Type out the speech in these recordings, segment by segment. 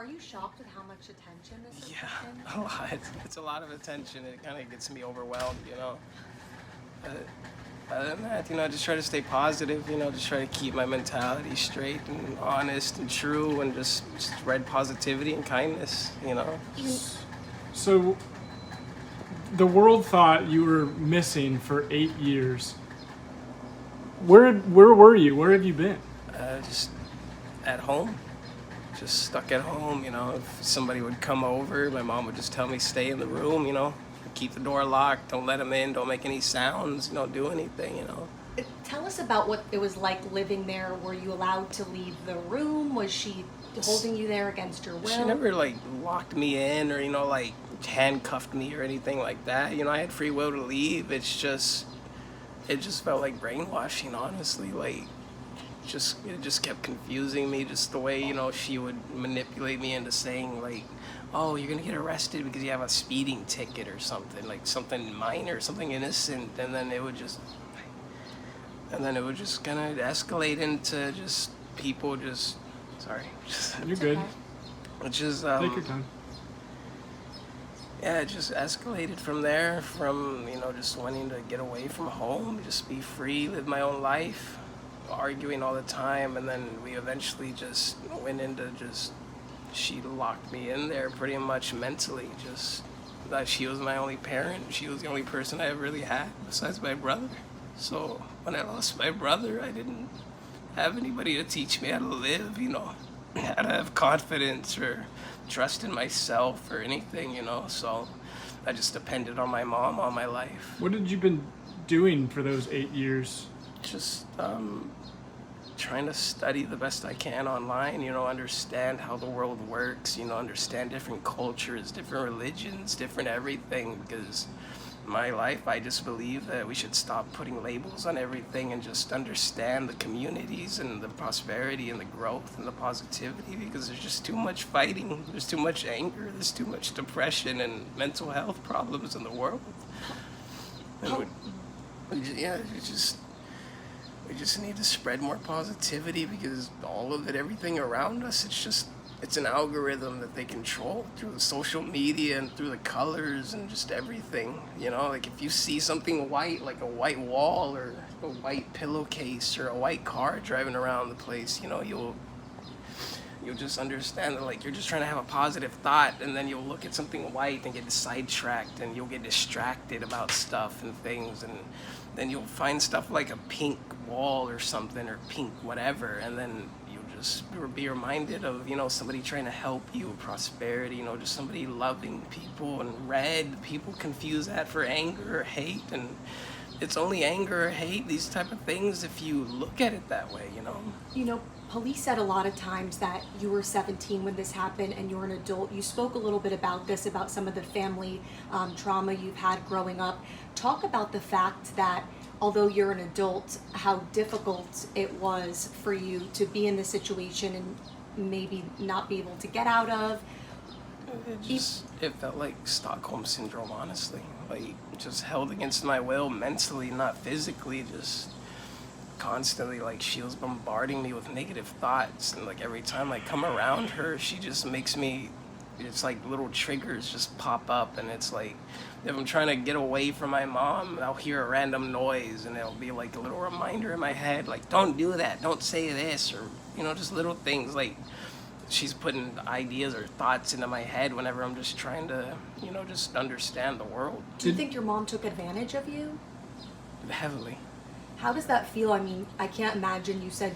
Are you shocked with how much attention this is Yeah, getting? a lot. It's a lot of attention. It kind of gets me overwhelmed, you know. Other than that, I just try to stay positive, just try to keep my mentality straight and honest and true and just spread positivity and kindness. So the world thought you were missing for 8 years. Where were you? Where have you been? Just at home, just stuck at home, If somebody would come over, my mom would just tell me stay in the room, keep the door locked, don't let them in, don't make any sounds, don't do anything. Tell us about what it was like living there. Were you allowed to leave the room? Was she holding you there against your will? She never locked me in or handcuffed me or anything like that. I had free will to leave. It just felt like brainwashing, honestly. It just kept confusing me, just the way she would manipulate me into saying oh, you're gonna get arrested because you have a speeding ticket or something, something minor, something innocent, and then it would just kind of escalate into just people just sorry. You're good. It just Take your time. yeah, it just escalated from there, from just wanting to get away from home, just be free, live my own life, arguing all the time, and then we eventually just went into she locked me in there pretty much mentally, just that she was my only parent. She was the only person I ever really had besides my brother. So when I lost my brother, I didn't have anybody to teach me how to live, how to have confidence or trust in myself or anything, So I just depended on my mom all my life. What had you been doing for those 8 years? Just trying to study the best I can online, understand how the world works, understand different cultures, different religions, different everything, because my life, I just believe that we should stop putting labels on everything and just understand the communities and the prosperity and the growth and the positivity, because there's just too much fighting, there's too much anger, there's too much depression and mental health problems in the world. And we just need to spread more positivity, because all of it, everything around us, it's an algorithm that they control through the social media and through the colors and just everything. If you see something white, like a white wall or a white pillowcase or a white car driving around the place, you'll just understand that you're just trying to have a positive thought, and then you'll look at something white and get sidetracked, and you'll get distracted about stuff and things, and then you'll find stuff like a pink wall or something, or pink whatever, and then you'll just be reminded of somebody trying to help you, prosperity, just somebody loving people. And red, people confuse that for anger or hate, and it's only anger or hate, these type of things, if you look at it that way. Police said a lot of times that you were 17 when this happened and you're an adult. You spoke a little bit about this, about some of the family trauma you've had growing up. Talk about the fact that although you're an adult, how difficult it was for you to be in this situation and maybe not be able to get out of. It felt like Stockholm Syndrome, honestly. Just held against my will mentally, not physically, just constantly. She was bombarding me with negative thoughts, and every time I come around her, she just makes me, it's little triggers just pop up, and it's if I'm trying to get away from my mom, I'll hear a random noise, and it'll be a little reminder in my head, don't do that, don't say this, or just little things. She's putting ideas or thoughts into my head whenever I'm just trying to just understand the world. Do you think your mom took advantage of you? Heavily. How does that feel? I mean, I can't imagine. You said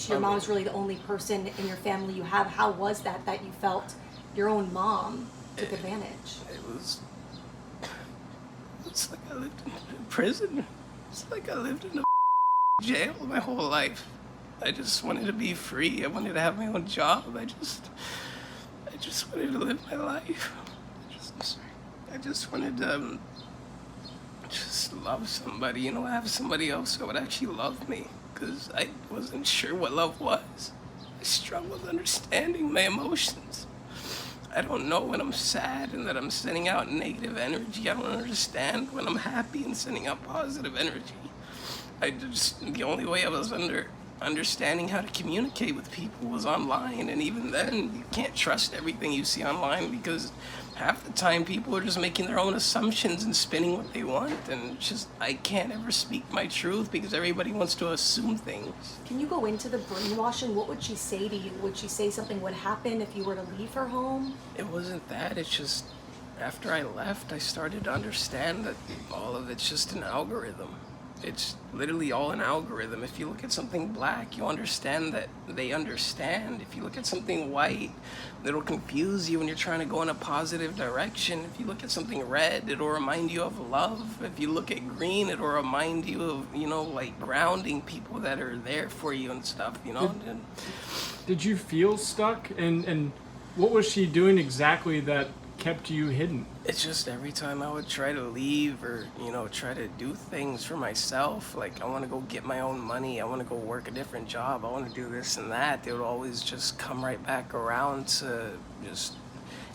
your mom is really the only person in your family you have. How was that you felt your own mom took advantage? It's like I lived in prison. It's like I lived in a jail my whole life. I just wanted to be free. I wanted to have my own job. I just wanted to live my life. I just wanted to just love somebody, have somebody else that would actually love me, because I wasn't sure what love was. I struggled with understanding my emotions. I don't know when I'm sad and that I'm sending out negative energy. I don't understand when I'm happy and sending out positive energy. The only way I was understanding how to communicate with people was online, and even then you can't trust everything you see online because half the time people are just making their own assumptions and spinning what they want, and it's just I can't ever speak my truth because everybody wants to assume things. Can you go into the brainwashing? What would she say to you? Would she say something would happen if you were to leave her home? It wasn't that, it's just after I left I started to understand that all of it's just an algorithm. It's literally all an algorithm. If you look at something black, you understand that they understand. If you look at something white, it'll confuse you when you're trying to go in a positive direction. If you look at something red, it'll remind you of love. If you look at green, it'll remind you of, like grounding people that are there for you and stuff, Did you feel stuck? And what was she doing exactly that kept you hidden? It's just every time I would try to leave or, try to do things for myself, like I want to go get my own money, I want to go work a different job, I want to do this and that, they would always just come right back around to just,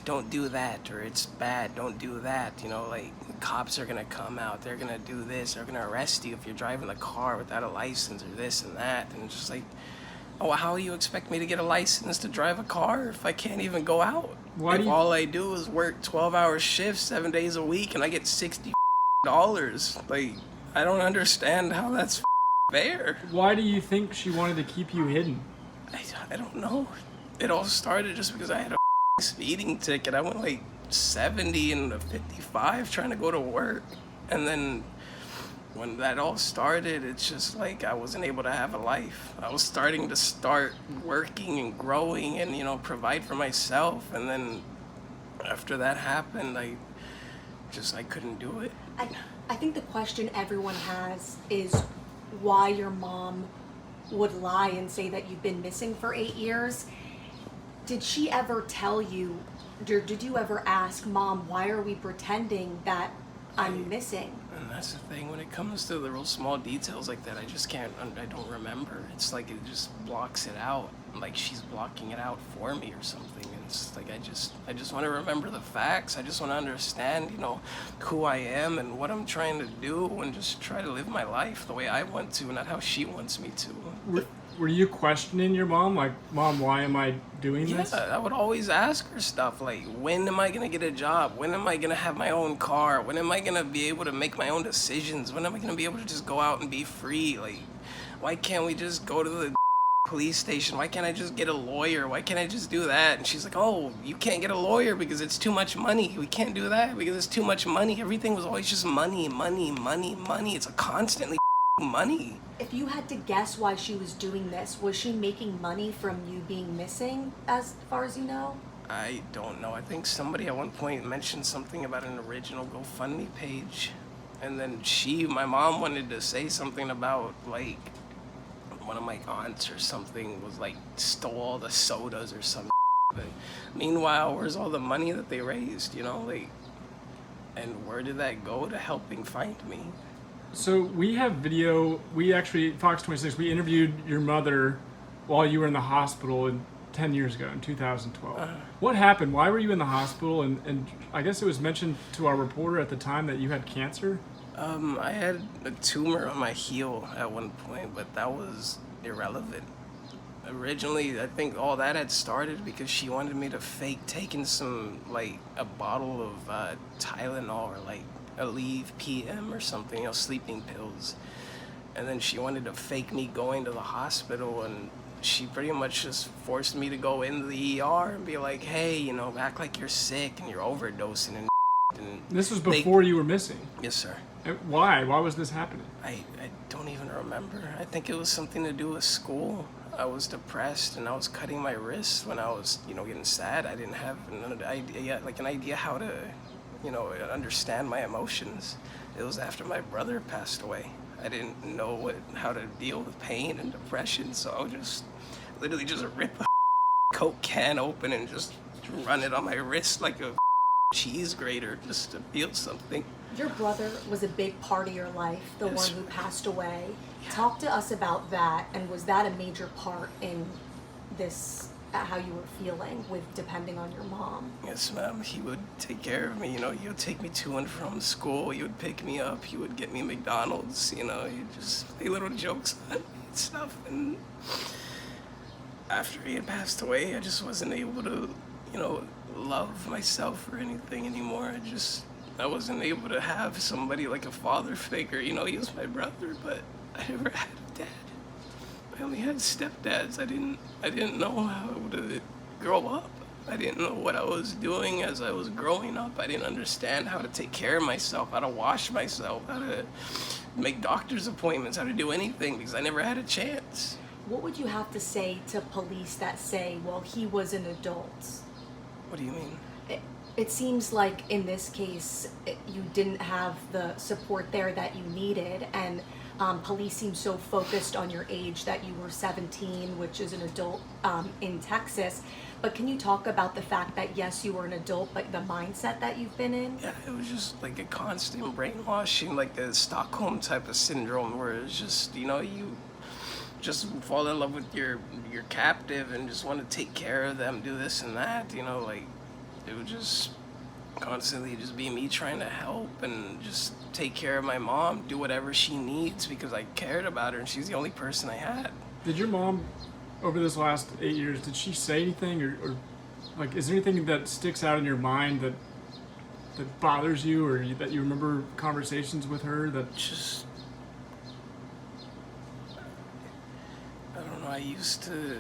don't do that, or it's bad, don't do that, like the cops are going to come out, they're going to do this, they're going to arrest you if you're driving a car without a license or this and that, and it's just like, oh, how do you expect me to get a license to drive a car if I can't even go out? All I do is work 12-hour shifts 7 days a week and I get $60. Like, I don't understand how that's fair. Why do you think she wanted to keep you hidden? I don't know. It all started just because I had a speeding ticket. I went like 70 and a 55 trying to go to work. And then when that all started, it's just like I wasn't able to have a life. I was starting to start working and growing and, provide for myself. And then after that happened, I couldn't do it. I think the question everyone has is why your mom would lie and say that you've been missing for 8 years. Did she ever tell you, did you ever ask, Mom, why are we pretending that I'm missing? And that's the thing, when it comes to the real small details like that, I don't remember. It's like it just blocks it out, like she's blocking it out for me or something. And it's like I just want to remember the facts. I just want to understand, who I am and what I'm trying to do, and just try to live my life the way I want to, not how she wants me to. Were you questioning your mom? Like, Mom, why am I doing this? Yeah, I would always ask her stuff like, when am I going to get a job? When am I going to have my own car? When am I going to be able to make my own decisions? When am I going to be able to just go out and be free? Like, why can't we just go to the police station? Why can't I just get a lawyer? Why can't I just do that? And she's like, oh, you can't get a lawyer because it's too much money. We can't do that because it's too much money. Everything was always just money, money, money, money. It's a constantly money. If you had to guess why she was doing this, was she making money from you being missing, as far as you know? I don't know. I think somebody at one point mentioned something about an original GoFundMe page. And then my mom wanted to say something about, like, one of my aunts or something was, like, stole all the sodas or something. But meanwhile, where's all the money that they raised, like, and where did that go to helping find me? So we have video. We actually, Fox 26, we interviewed your mother while you were in the hospital 10 years ago in 2012. What happened? Why were you in the hospital? And I guess it was mentioned to our reporter at the time that you had cancer. I had a tumor on my heel at one point, but that was irrelevant. Originally, I think all that had started because she wanted me to fake taking some, like, a bottle of Tylenol or, like, Aleve PM or something, sleeping pills. And then she wanted to fake me going to the hospital, and she pretty much just forced me to go into the ER and be like, hey, act like you're sick and you're overdosing and This was before you were missing? Yes, sir. Why? Why was this happening? I don't even remember. I think it was something to do with school. I was depressed and I was cutting my wrist when I was, getting sad. I didn't have an idea how to understand my emotions. It was after my brother passed away. I didn't know how to deal with pain and depression, so I would just literally just rip a Coke can open and just run it on my wrist like a cheese grater just to feel something. Your brother was a big part of your life, the one who passed away. Yeah. Talk to us about that, and was that a major part in this, how you were feeling with depending on your mom? Yes, ma'am. He would take care of me, he would take me to and from school, he would pick me up, he would get me McDonald's, he'd just play little jokes on me. and stuff. And after he had passed away, I just wasn't able to, love myself or anything anymore. I wasn't able to have somebody like a father figure. He was my brother, but I never had a dad. I only had stepdads. I didn't know how to grow up. I didn't know what I was doing as I was growing up. I didn't understand how to take care of myself, how to wash myself, how to make doctor's appointments, how to do anything, because I never had a chance. What would you have to say to police that say, well, he was an adult? What do you mean? It seems like in this case, you didn't have the support there that you needed, and police seem so focused on your age that you were 17, which is an adult in Texas. But can you talk about the fact that, yes, you were an adult, but the mindset that you've been in? Yeah, it was just like a constant brainwashing, like a Stockholm type of syndrome, where it's just, you just fall in love with your captive and just want to take care of them, do this and that, like it would just constantly just be me trying to help and just take care of my mom, do whatever she needs because I cared about her and she's the only person I had. Did your mom, over this last 8 years, did she say anything or like, is there anything that sticks out in your mind that bothers you or that you remember conversations with her that Just, I don't know, I used to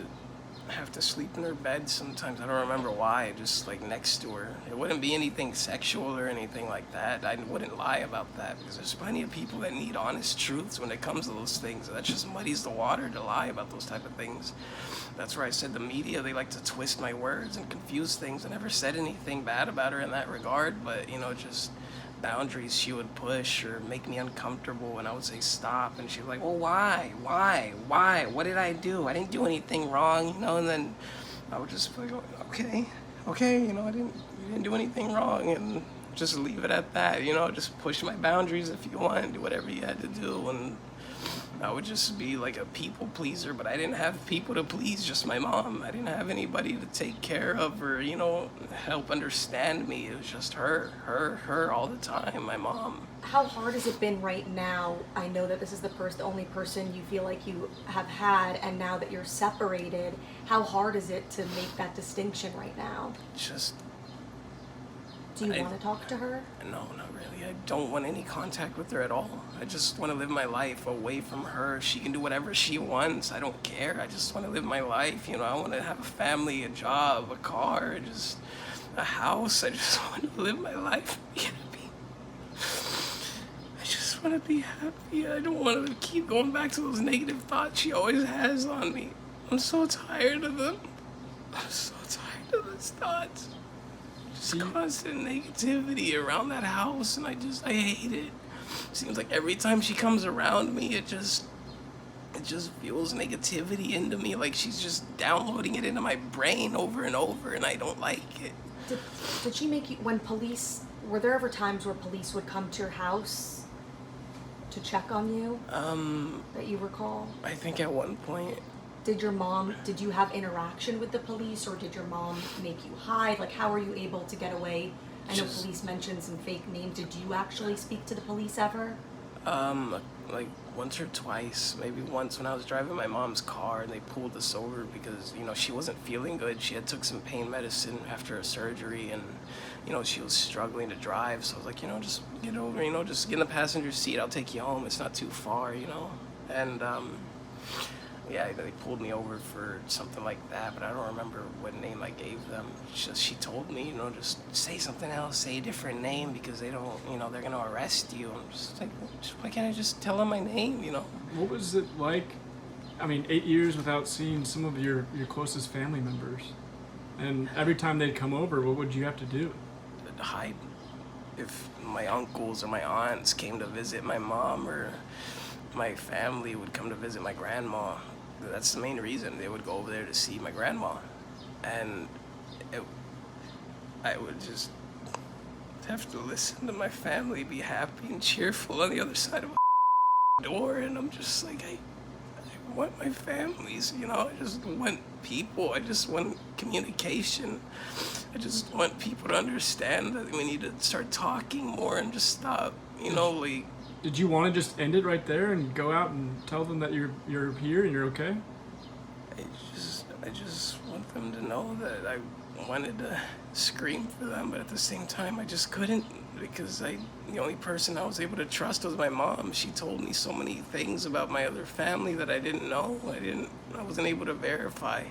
have to sleep in her bed sometimes. I don't remember why, just like next to her. It wouldn't be anything sexual or anything like that. I wouldn't lie about that because there's plenty of people that need honest truths when it comes to those things. That just muddies the water to lie about those type of things. That's where I said the media, they like to twist my words and confuse things. I never said anything bad about her in that regard, but just boundaries she would push or make me uncomfortable, and I would say stop, and she was like, well, why, what did I do? I didn't do anything wrong, and then I would just be like, okay, you didn't do anything wrong, and just leave it at that, just push my boundaries if you want, do whatever you had to do. And I would just be like a people pleaser, but I didn't have people to please, just my mom. I didn't have anybody to take care of or, help understand me. It was just her all the time, my mom. How hard has it been right now? I know that this is the only person you feel like you have had, and now that you're separated, how hard is it to make that distinction right now? Do you want to talk to her? No, not really. I don't want any contact with her at all. I just want to live my life away from her. She can do whatever she wants. I don't care. I just want to live my life. I want to have a family, a job, a car, just a house. I just want to live my life and be happy. I just want to be happy. I don't want to keep going back to those negative thoughts she always has on me. I'm so tired of them. I'm so tired of those thoughts. Just constant negativity around that house, and I hate it. Seems like every time she comes around me, it just fuels negativity into me, like she's just downloading it into my brain over and over, and I don't like it. Did she make you, were there ever times where police would come to your house to check on you, that you recall? I think at one point. Did you have interaction with the police, or did your mom make you hide? Like, how were you able to get away? I know police mentioned some fake names. Did you actually speak to the police ever? Like once or twice. Maybe once when I was driving my mom's car and they pulled us over because, she wasn't feeling good. She had took some pain medicine after a surgery and, she was struggling to drive. So I was like, just get over, just get in the passenger seat. I'll take you home. It's not too far, And, yeah, they pulled me over for something like that, but I don't remember what name I gave them. She told me, just say something else, say a different name because they don't, they're gonna arrest you. I'm just like, why can't I just tell them my name, What was it like? 8 years without seeing some of your closest family members, and every time they'd come over, what would you have to do? Hide. If my uncles or my aunts came to visit my mom, or my family would come to visit my grandma, that's the main reason. They would go over there to see my grandma, and I would just have to listen to my family be happy and cheerful on the other side of a door, and I'm just like, I want my families, I just want people. I just want communication. I just want people to understand that we need to start talking more and just stop, like did you want to just end it right there and go out and tell them that you're here and you're okay? I just want them to know that I wanted to scream for them, but at the same time, I just couldn't because the only person I was able to trust was my mom. She told me so many things about my other family that I didn't know. I wasn't able to verify.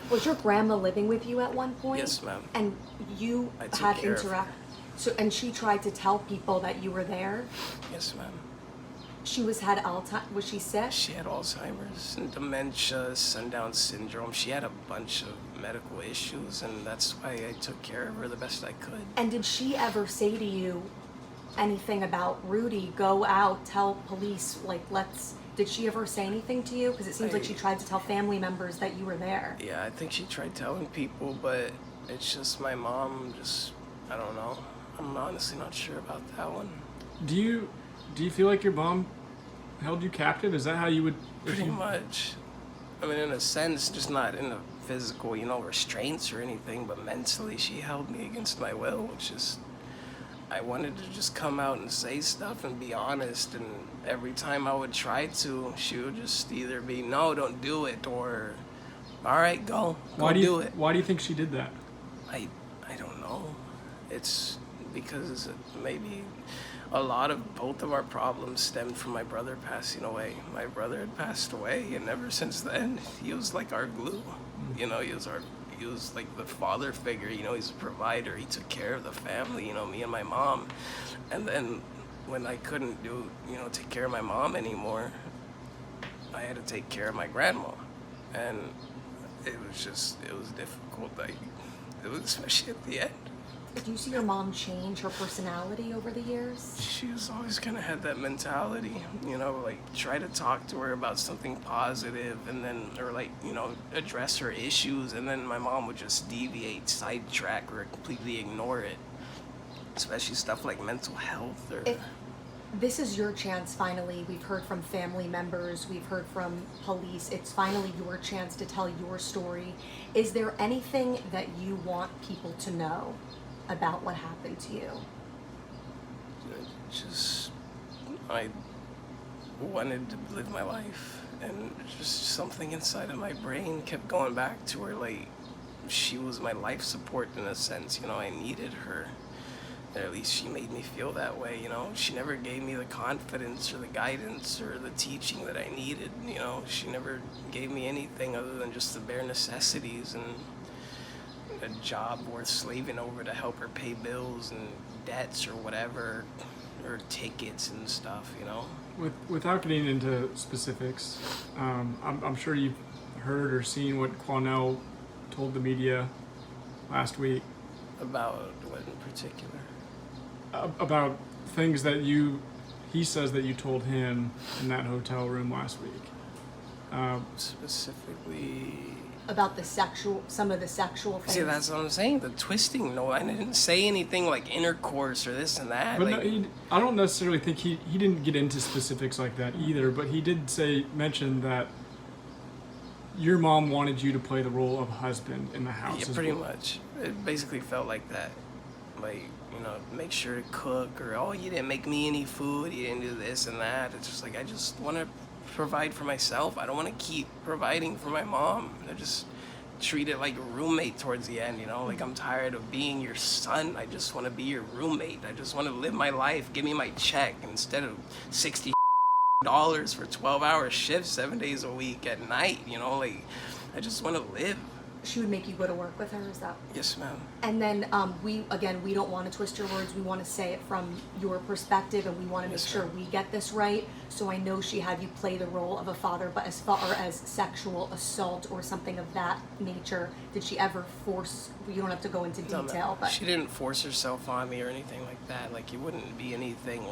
Was your grandma living with you at one point? Yes, ma'am. And you I took had care of her. interact. So, and she tried to tell people that you were there. Yes, ma'am. She had Alzheimer's. Was she sick? She had Alzheimer's and dementia, sundown syndrome. She had a bunch of medical issues, and that's why I took care of her the best I could. And did she ever say to you anything about Rudy? Go out, tell police. Did she ever say anything to you? Because it seems like she tried to tell family members that you were there. Yeah, I think she tried telling people, but it's just my mom. I don't know. I'm honestly not sure about that one. Do you feel like your mom held you captive? Is that how you would? Pretty much. I mean, in a sense, just not in the physical, restraints or anything, but mentally she held me against my will, which is, I wanted to just come out and say stuff and be honest, and every time I would try to, she would just either be, no, don't do it, or, all right, go do it. Why do you think she did that? I don't know. It's because maybe both of our problems stemmed from my brother passing away. My brother had passed away, and ever since then, he was like our glue. He was like the father figure. He's a provider. He took care of the family. Me and my mom. And then when I couldn't take care of my mom anymore, I had to take care of my grandma, and it was difficult. Especially at the end. Do you see your mom change her personality over the years? She was always kind of had that mentality, try to talk to her about something positive and then, or address her issues, and then my mom would just deviate, sidetrack, or completely ignore it, especially stuff like mental health. This is your chance finally. We've heard from family members, we've heard from police. It's finally your chance to tell your story. Is there anything that you want people to know about what happened to you? I wanted to live my life, and just something inside of my brain kept going back to her, she was my life support in a sense. I needed her, or at least she made me feel that way. She never gave me the confidence or the guidance or the teaching that I needed. She never gave me anything other than just the bare necessities and a job worth slaving over to help her pay bills and debts or whatever, or tickets and stuff, Without getting into specifics, I'm sure you've heard or seen what Quanell told the media last week. About what in particular? About things that he says that you told him in that hotel room last week. Specifically About some of the sexual things. See, that's what I'm saying. The twisting. No, I didn't say anything like intercourse or this and that. But no, I don't necessarily think he didn't get into specifics like that either. But he did mention that your mom wanted you to play the role of husband in the house. Yeah, pretty much. It basically felt like that. Make sure to cook, or you didn't make me any food. You didn't do this and that. It's just I just want to provide for myself. I don't want to keep providing for my mom. I just treat it like a roommate towards the end, I'm tired of being your son. I just want to be your roommate. I just want to live my life. Give me my check instead of $60 for 12-hour shifts 7 days a week at night. I just want to live. She would make you go to work with her, is that? Yes, ma'am. And then we don't want to twist your words. We want to say it from your perspective, and we want to make sure we get this right. So I know she had you play the role of a father, but as far as sexual assault or something of that nature, did she ever force? You don't have to go into detail, but she didn't force herself on me or anything like that. It wouldn't be anything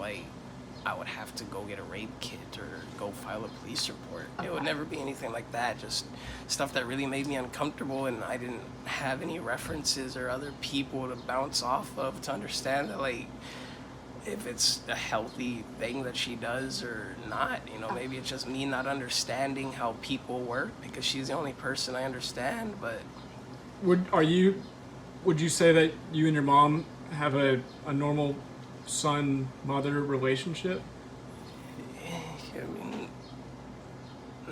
I would have to go get a rape kit or go file a police report. Okay. It would never be anything like that. Just stuff that really made me uncomfortable, and I didn't have any references or other people to bounce off of to understand that, if it's a healthy thing that she does or not. Maybe it's just me not understanding how people work, because she's the only person I understand. But would you say that you and your mom have a normal son-mother relationship? I mean,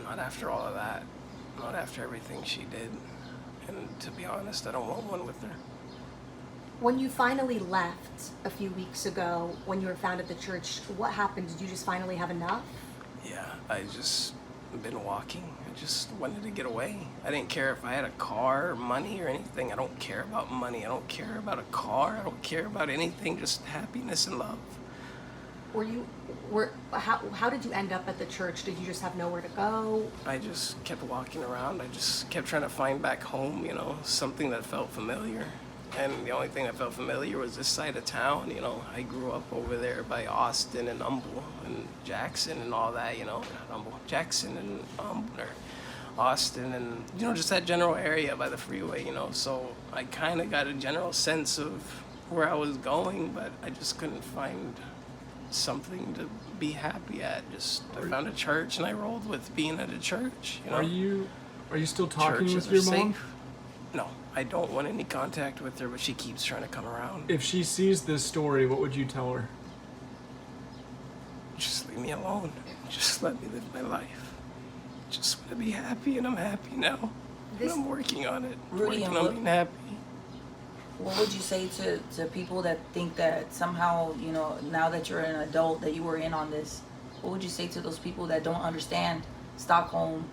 not after all of that. Not after everything she did. And to be honest, I don't want one with her. When you finally left a few weeks ago, when you were found at the church, what happened? Did you just finally have enough? Yeah, I just been walking. I just wanted to get away. I didn't care if I had a car or money or anything. I don't care about money. I don't care about a car. I don't care about anything. Just happiness and love. How did you end up at the church? Did you just have nowhere to go? I just kept walking around. I just kept trying to find back home, something that felt familiar. And the only thing that felt familiar was this side of town, I grew up over there by Austin and Humble and Jackson and all that, not Humble, Jackson and or Austin and, just that general area by the freeway, So I kind of got a general sense of where I was going, but I just couldn't find something to be happy at. I found a church and I rolled with being at a church, Are you still talking Churches with your are mom? safe. No, I don't want any contact with her, but she keeps trying to come around. If she sees this story, what would you tell her? Just leave me alone. Just let me live my life. Just want to be happy, and I'm happy now. And I'm working on it. Rudy, Working on being happy. what would you say to people that think that somehow, now that you're an adult, that you were in on this? What would you say to those people that don't understand Stockholm?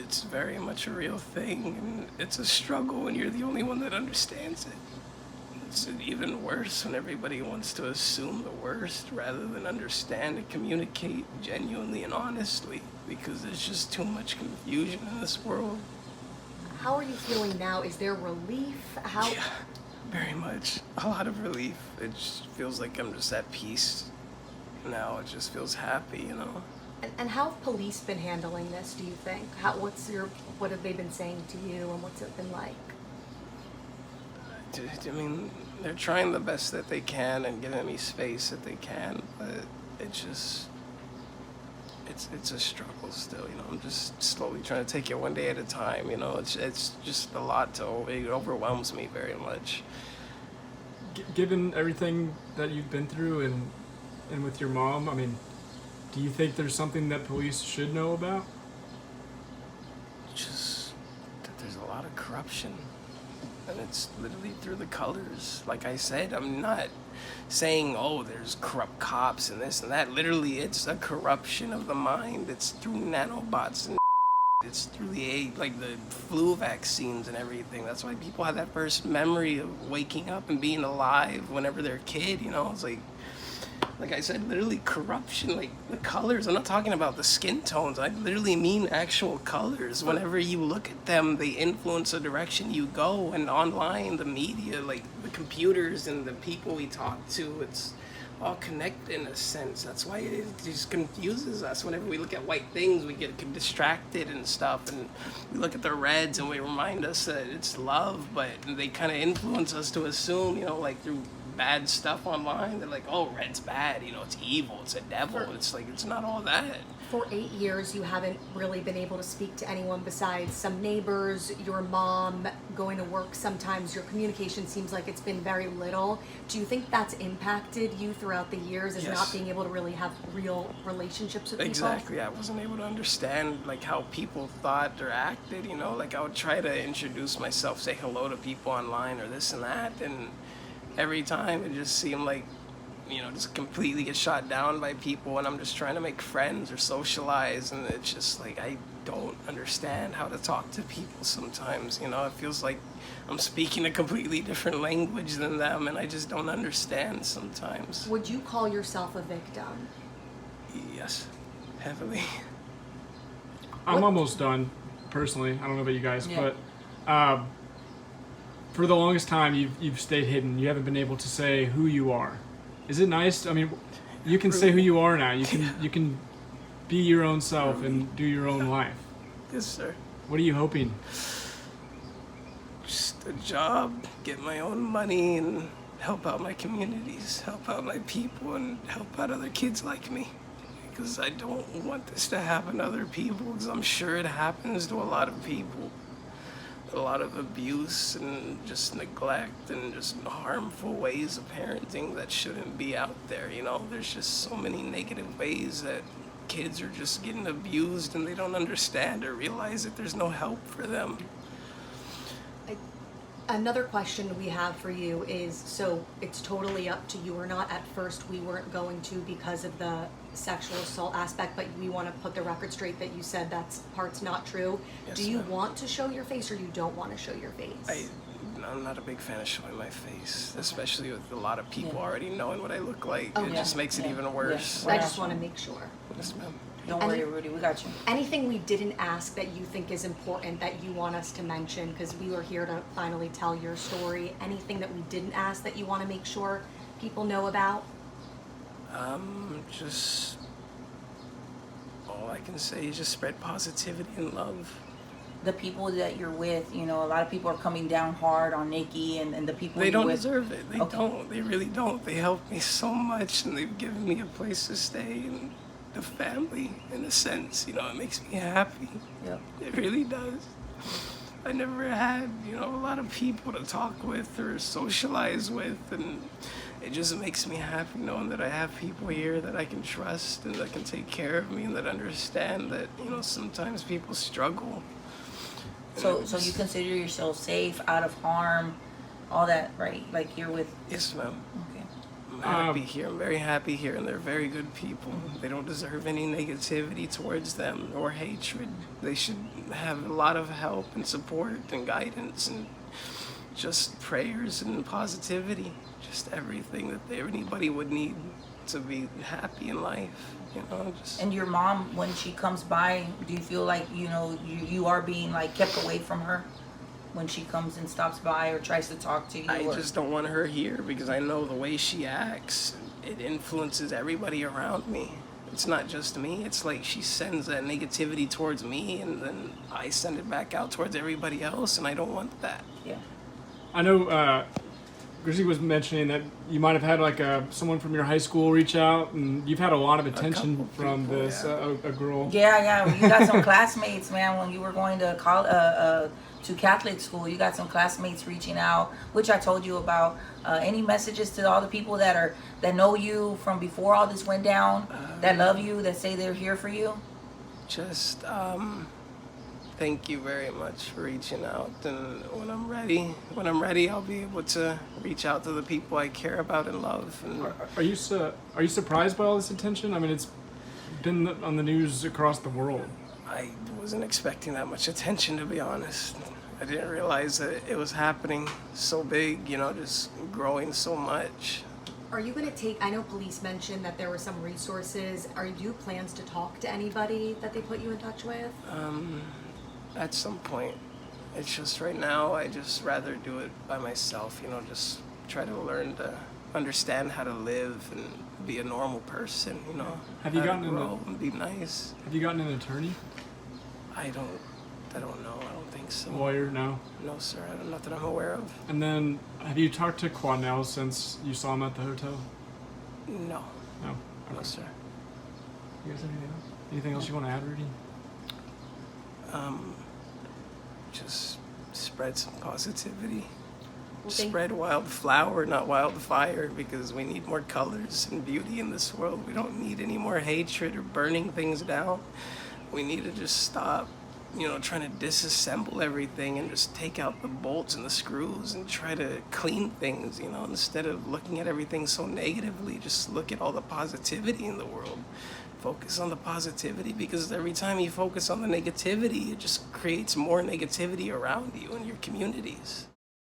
It's very much a real thing, and it's a struggle when you're the only one that understands it. It's even worse when everybody wants to assume the worst rather than understand and communicate genuinely and honestly, because there's just too much confusion in this world. How are you feeling now? Is there relief? Yeah, very much. A lot of relief. It just feels like I'm just at peace now. It just feels happy, And how have police been handling this, do you think? What have they been saying to you, and what's it been like? I mean, they're trying the best that they can and giving me space that they can, but it's a struggle still, I'm just slowly trying to take it one day at a time, it's just a lot it overwhelms me very much. Given everything that you've been through and with your mom, I mean, do you think there's something that police should know about? Just that there's a lot of corruption, and it's literally through the colors. Like I said, I'm not saying, oh, there's corrupt cops and this and that. Literally, it's a corruption of the mind. It's through nanobots and it's through the flu vaccines and everything. That's why people have that first memory of waking up and being alive whenever they're a kid, It's like I said, literally corruption, like the colors. I'm not talking about the skin tones. I literally mean actual colors. Whenever you look at them, they influence the direction you go. And online, the media, like the computers and the people we talk to, it's all connected in a sense. That's why it just confuses us. Whenever we look at white things, we get distracted and stuff. And we look at the reds and we remind us that it's love, but they kind of influence us to assume, through bad stuff online. They're like, oh, red's bad, it's evil, it's a devil. It's like, it's not all that. For 8 years, you haven't really been able to speak to anyone besides some neighbors, your mom, going to work sometimes. Your communication seems like it's been very little. Do you think that's impacted you throughout the years, as Yes. not being able to really have real relationships with people? Exactly. I wasn't able to understand how people thought or acted, I would try to introduce myself, say hello to people online or this and that, and every time it just seemed like, just completely get shot down by people, and I'm just trying to make friends or socialize, and it's just like I don't understand how to talk to people sometimes. It feels like I'm speaking a completely different language than them, and I just don't understand sometimes. Would you call yourself a victim? Yes, heavily. I'm almost done, personally. I don't know about you guys, Yeah. but for the longest time, you've stayed hidden. You haven't been able to say who you are. Is it nice? I mean, you can say who you are now. You can be your own self and do your own life. Yes, sir. What are you hoping? Just a job, get my own money, and help out my communities, help out my people, and help out other kids like me. Because I don't want this to happen to other people, because I'm sure it happens to a lot of people. A lot of abuse and just neglect and just harmful ways of parenting that shouldn't be out there, There's just so many negative ways that kids are just getting abused and they don't understand or realize that there's no help for them. Another question we have for you is, so it's totally up to you or not. At first, we weren't going to because of the sexual assault aspect, but we want to put the record straight that you said that part's not true. Yes, Do you ma'am. want to show your face or you don't want to show your face? I'm not a big fan of showing my face, especially with a lot of people Yeah. already knowing what I look like. Oh, It yeah. just makes it Yeah. even worse. I just want to make sure. Yes, ma'am. Don't And- worry, Rudy, we got you. Anything we didn't ask that you think is important that you want us to mention, because we were here to finally tell your story. Anything that we didn't ask that you want to make sure people know about? Just all I can say is just spread positivity and love. The people that you're with, you know, a lot of people are coming down hard on Nikki and the people They you're don't with. deserve it. They Okay. don't. They really don't. They helped me so much, and they've given me a place to stay and a family, in a sense. You know, it makes me happy. Yep. It really does. I never had, a lot of people to talk with or socialize with, and it just makes me happy knowing that I have people here that I can trust and that can take care of me and that understand that, sometimes people struggle. So And so you consider yourself safe, out of harm, all that, right? Like you're with. Yes, ma'am. Okay. I'm happy here. I'm very happy here, and they're very good people. They don't deserve any negativity towards them or hatred. They should have a lot of help and support and guidance and just prayers and positivity. Just everything that anybody would need to be happy in life. Just And your mom, when she comes by, do you feel like you are being like kept away from her when she comes and stops by or tries to talk to you? I or- just don't want her here because I know the way she acts, it influences everybody around me. It's not just me. It's like she sends that negativity towards me, and then I send it back out towards everybody else, and I don't want that. Yeah. I know Grizzy was mentioning that you might have had like someone from your high school reach out, and you've had a lot of attention couple from people, this. yeah. A girl. Yeah. You got some classmates, man. When you were going to to Catholic school, you got some classmates reaching out, which I told you about. Any messages to all the people that know you from before all this went down, that love you, that say they're here for you? Just thank you very much for reaching out, and when I'm ready, I'll be able to reach out to the people I care about and love. And Are you surprised by all this attention? I mean, it's been on the news across the world. I wasn't expecting that much attention, to be honest. I didn't realize that it was happening so big, just growing so much. Are you going to take, I know police mentioned that there were some resources. Are you plans to talk to anybody that they put you in touch with? At some point. It's just right now, I just rather do it by myself, just try to learn to understand how to live and be a normal person, Have you how to gotten into- grow and be nice. Have you gotten an attorney? I don't know. I don't think so. Lawyer? No. No, sir. Not that I'm aware of. And then, have you talked to Quanell since you saw him at the hotel? No. No. No, sir. You guys have anything else? Anything else you want to add, Rudy? Just spread some positivity. Well, thank- Spread wildflower, not wildfire, because we need more colors and beauty in this world. We don't need any more hatred or burning things down. We need to just stop, trying to disassemble everything and just take out the bolts and the screws and try to clean things, instead of looking at everything so negatively. Just look at all the positivity in the world. Focus on the positivity, because every time you focus on the negativity, it just creates more negativity around you and your communities.